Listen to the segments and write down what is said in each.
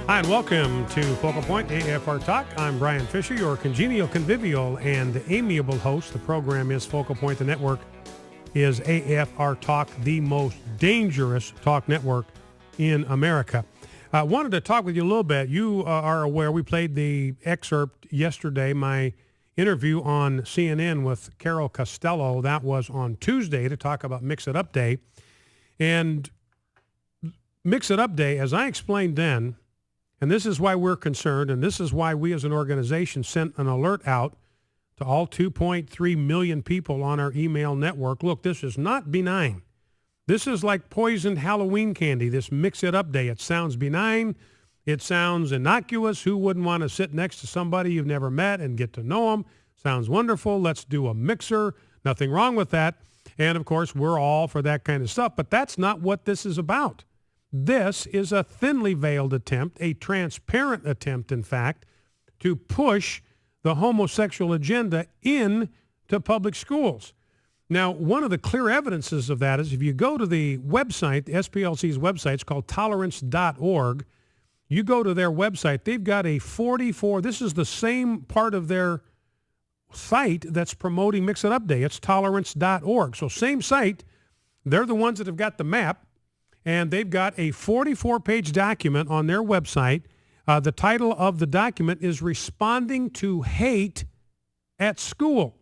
Hi, and welcome to Focal Point AFR Talk. I'm Brian Fisher, your congenial, convivial, and amiable host. The program is Focal Point. The network is AFR Talk, the most dangerous talk network in America. I wanted to talk with you a little bit. You are aware we played the excerpt yesterday, my interview on CNN with Carol Costello. That was on Tuesday to talk about Mix It Up Day. And Mix It Up Day, as I explained then, and this is why we're concerned, and this is why we as an organization sent an alert out to all 2.3 million people on our email network. Look, this is not benign. This is like poisoned Halloween candy, this Mix It Up Day. It sounds benign. It sounds innocuous. Who wouldn't want to sit next to somebody you've never met and get to know them? Sounds wonderful. Let's do a mixer. Nothing wrong with that. And, of course, we're all for that kind of stuff. But that's not what this is about. This is a thinly veiled attempt, a transparent attempt, in fact, to push the homosexual agenda into public schools. Now, one of the clear evidences of that is if you go to the website, the SPLC's website, it's called tolerance.org. You go to their website, they've got a 44, this is the same part of their site that's promoting Mix It Up Day. It's tolerance.org. So same site, they're the ones that have got the map. And they've got a 44-page document on their website. The title of the document is Responding to Hate at School.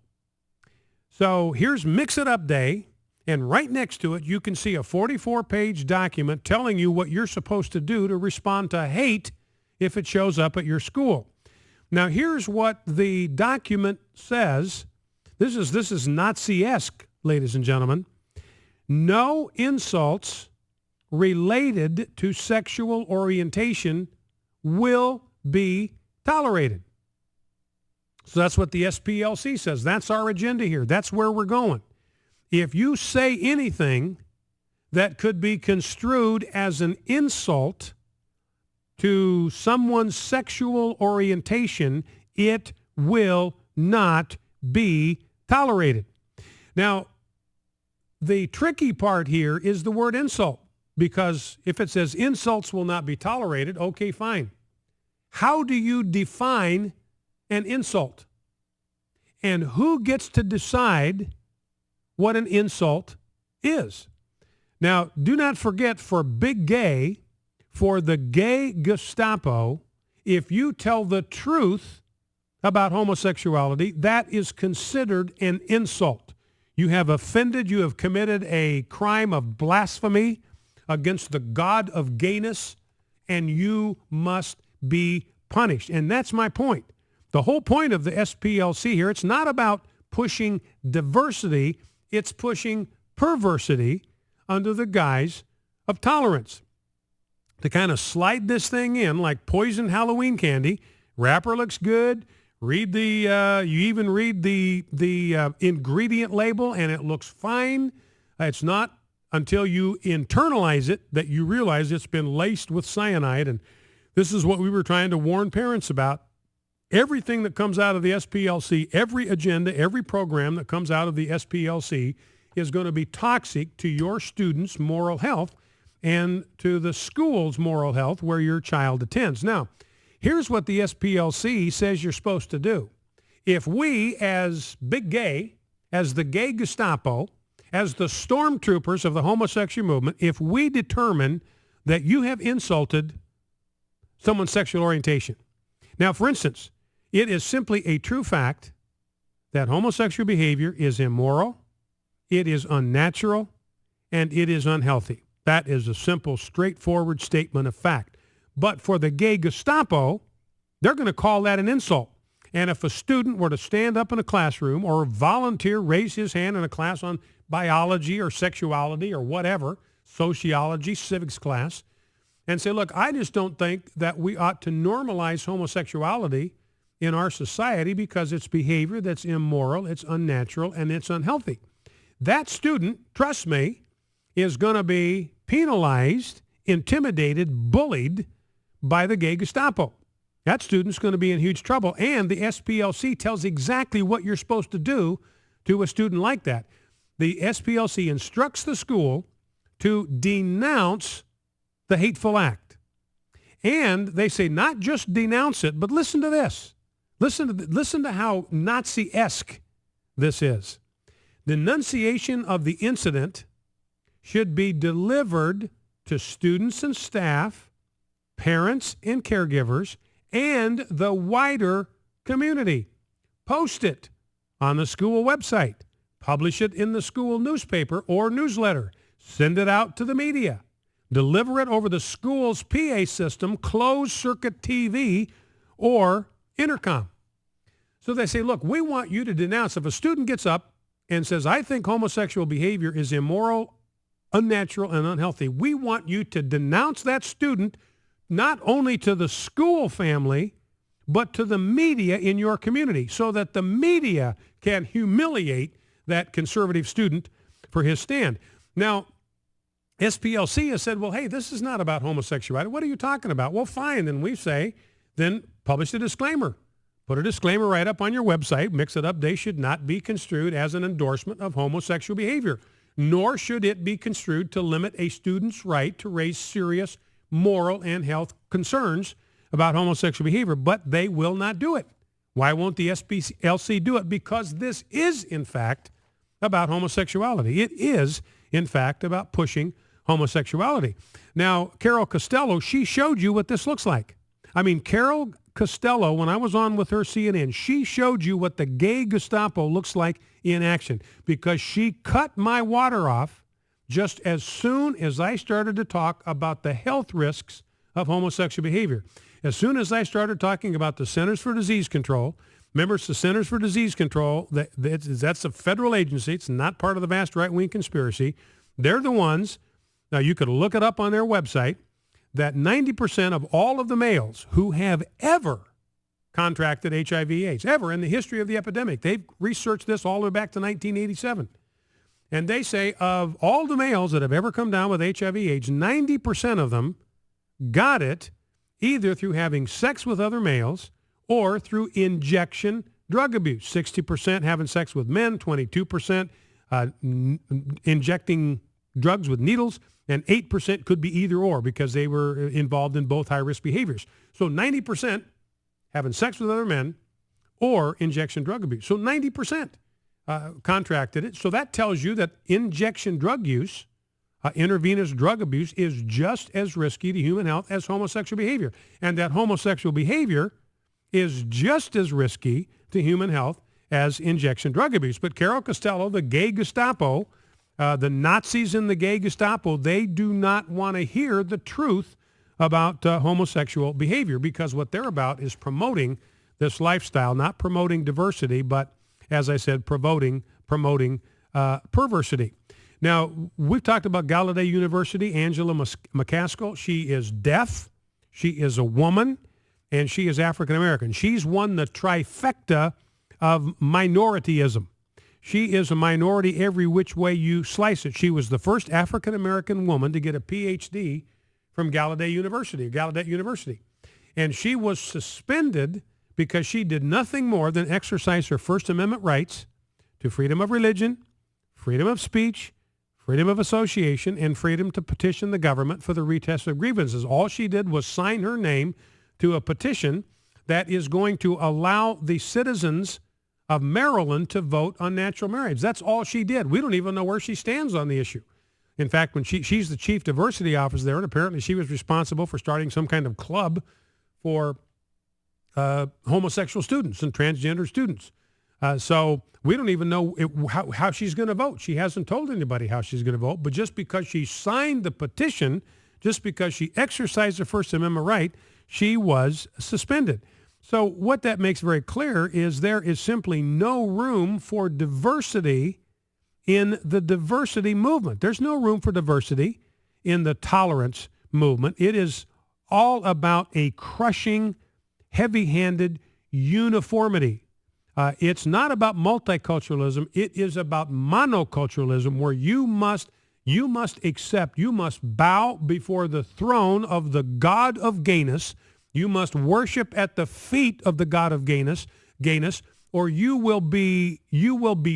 So here's Mix It Up Day, and right next to it, you can see a 44-page document telling you what you're supposed to do to respond to hate if it shows up at your school. Now, here's what the document says. This is Nazi-esque, ladies and gentlemen. No insults related to sexual orientation will be tolerated. So that's what the SPLC says. That's our agenda here. That's where we're going. If you say anything that could be construed as an insult to someone's sexual orientation, it will not be tolerated. Now, the tricky part here is the word insult. Because if it says insults will not be tolerated, okay, fine. How do you define an insult? And who gets to decide what an insult is? Now, do not forget for Big Gay, for the gay Gestapo, if you tell the truth about homosexuality, that is considered an insult. You have offended, you have committed a crime of blasphemy against the God of gayness, and you must be punished. And that's my point. The whole point of the SPLC here, it's not about pushing diversity, it's pushing perversity under the guise of tolerance. To kind of slide this thing in like poisoned Halloween candy, wrapper looks good, read the, you even read the ingredient label and it looks fine. It's not until you internalize it that you realize it's been laced with cyanide. And this is what we were trying to warn parents about. Everything that comes out of the SPLC, every agenda, every program that comes out of the SPLC is going to be toxic to your students' moral health and to the school's moral health where your child attends. Now, here's what the SPLC says you're supposed to do. If we, as Big Gay, as the gay Gestapo, as the stormtroopers of the homosexual movement, if we determine that you have insulted someone's sexual orientation. Now, for instance, it is simply a true fact that homosexual behavior is immoral, it is unnatural, and it is unhealthy. That is a simple, straightforward statement of fact. But for the gay Gestapo, they're going to call that an insult. And if a student were to stand up in a classroom or volunteer, raise his hand in a class on biology or sexuality or whatever, sociology, civics class, and say, look, I just don't think that we ought to normalize homosexuality in our society because it's behavior that's immoral, it's unnatural, and it's unhealthy. That student, trust me, is going to be penalized, intimidated, bullied by the gay Gestapo. That student's going to be in huge trouble. And the SPLC tells exactly what you're supposed to do to a student like that. The SPLC instructs the school to denounce the hateful act. And they say not just denounce it, but listen to this. Listen to how Nazi-esque this is. The denunciation of the incident should be delivered to students and staff, parents and caregivers, and the wider community. Post it on the school website. Publish it in the school newspaper or newsletter. Send it out to the media. Deliver it over the school's PA system, closed-circuit TV, or intercom. So they say, look, we want you to denounce. If a student gets up and says, I think homosexual behavior is immoral, unnatural, and unhealthy, we want you to denounce that student not only to the school family, but to the media in your community so that the media can humiliate that conservative student for his stand. Now, SPLC has said, well, hey, this is not about homosexuality. What are you talking about? Well, fine. Then we say, then publish a disclaimer. Put a disclaimer right up on your website. Mix it up. They should not be construed as an endorsement of homosexual behavior, nor should it be construed to limit a student's right to raise serious moral and health concerns about homosexual behavior, but they will not do it. Why won't the SPLC do it? Because this is, in fact, about homosexuality. It is, in fact, about pushing homosexuality. Now, Carol Costello, she showed you what this looks like. I mean, Carol Costello, when I was on with her CNN, she showed you what the gay Gestapo looks like in action because she cut my water off just as soon as I started to talk about the health risks of homosexual behavior. As soon as I started talking about the Centers for Disease Control, remember, it's the Centers for Disease Control. That's a federal agency. It's not part of the vast right-wing conspiracy. They're the ones, now you could look it up on their website, that 90% of all of the males who have ever contracted HIV/AIDS, ever in the history of the epidemic, they've researched this all the way back to 1987. And they say of all the males that have ever come down with HIV/AIDS, 90% of them got it either through having sex with other males or through injection drug abuse. 60% having sex with men, 22% injecting drugs with needles, and 8% could be either or because they were involved in both high-risk behaviors. So 90% having sex with other men or injection drug abuse. So 90% contracted it. So that tells you that injection drug use, intravenous drug abuse, is just as risky to human health as homosexual behavior. And that homosexual behavior is just as risky to human health as injection drug abuse. But Carol Costello, the gay Gestapo, the Nazis in the gay Gestapo, they do not want to hear the truth about homosexual behavior because what they're about is promoting this lifestyle, not promoting diversity, but, as I said, promoting perversity. Now, we've talked about Gallaudet University, Angela McCaskill. She is deaf, she is a woman, and she is African-American. She's won the trifecta of minorityism. She is a minority every which way you slice it. She was the first African-American woman to get a PhD from Gallaudet University. And she was suspended because she did nothing more than exercise her First Amendment rights to freedom of religion, freedom of speech, freedom of association, and freedom to petition the government for the redress of grievances. All she did was sign her name to a petition that is going to allow the citizens of Maryland to vote on natural marriage. That's all she did. We don't even know where she stands on the issue. In fact, when she's the chief diversity officer there, and apparently she was responsible for starting some kind of club for homosexual students and transgender students. So we don't even know how she's going to vote. She hasn't told anybody how she's going to vote, but just because she signed the petition, just because she exercised her First Amendment right, she was suspended. So what that makes very clear is there is simply no room for diversity in the diversity movement. There's no room for diversity in the tolerance movement. It is all about a crushing, heavy-handed uniformity. It's not about multiculturalism. It is about monoculturalism, where you must accept, you must bow before the throne of the God of gayness. You must worship at the feet of the God of gayness, or you will be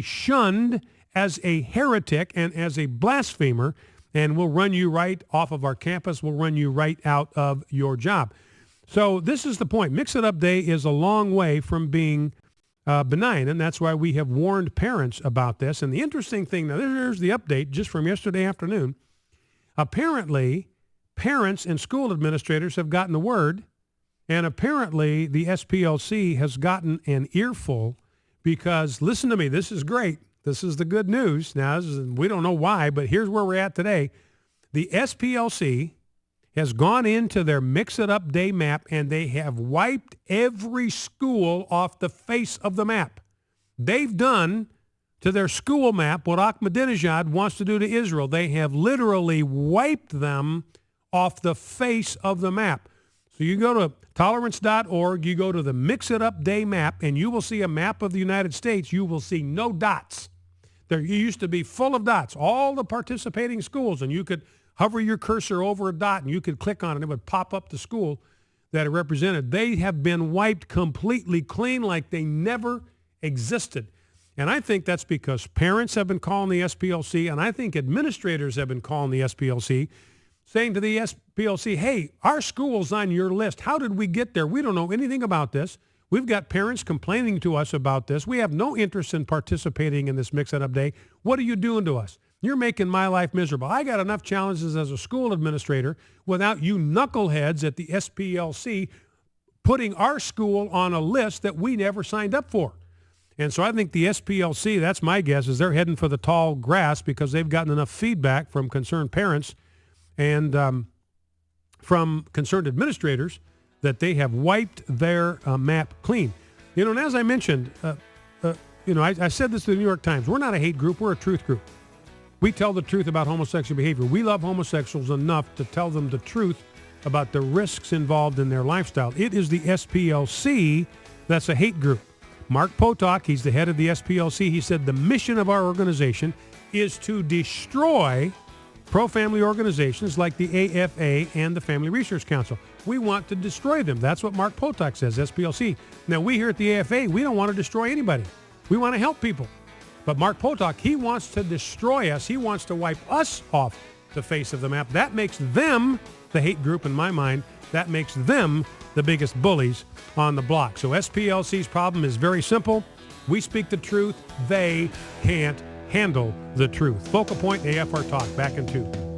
shunned as a heretic and as a blasphemer, and we'll run you right off of our campus. We'll run you right out of your job. So this is the point. Mix-It-Up Day is a long way from being benign, and that's why we have warned parents about this. And the interesting thing, now there's the update just from yesterday afternoon. Apparently, parents and school administrators have gotten the word, and apparently the SPLC has gotten an earful because, listen to me, this is great. This is the good news. Now, we don't know why, but here's where we're at today. The SPLC has gone into their Mix-It-Up Day map, and they have wiped every school off the face of the map. They've done to their school map what Ahmadinejad wants to do to Israel. They have literally wiped them off the face of the map. So you go to tolerance.org, you go to the Mix-It-Up Day map, and you will see a map of the United States. You will see no dots. There used to be full of dots, all the participating schools, and you could hover your cursor over a dot and you could click on it. It would pop up the school that it represented. They have been wiped completely clean like they never existed. And I think that's because parents have been calling the SPLC, and I think administrators have been calling the SPLC, saying to the SPLC, hey, our school's on your list. How did we get there? We don't know anything about this. We've got parents complaining to us about this. We have no interest in participating in this Mix-It-Up Day. What are you doing to us? You're making my life miserable. I got enough challenges as a school administrator without you knuckleheads at the SPLC putting our school on a list that we never signed up for. And so I think the SPLC, that's my guess, is they're heading for the tall grass because they've gotten enough feedback from concerned parents and from concerned administrators that they have wiped their map clean. You know, and as I mentioned, I said this to the New York Times. We're not a hate group. We're a truth group. We tell the truth about homosexual behavior. We love homosexuals enough to tell them the truth about the risks involved in their lifestyle. It is the SPLC that's a hate group. Mark Potok, he's the head of the SPLC. He said the mission of our organization is to destroy pro-family organizations like the AFA and the Family Research Council. We want to destroy them. That's what Mark Potok says, SPLC. Now, we here at the AFA, we don't want to destroy anybody. We want to help people. But Mark Potok, he wants to destroy us. He wants to wipe us off the face of the map. That makes them the hate group in my mind. That makes them the biggest bullies on the block. So SPLC's problem is very simple. We speak the truth. They can't handle the truth. Focal Point AFR Talk, back in 2.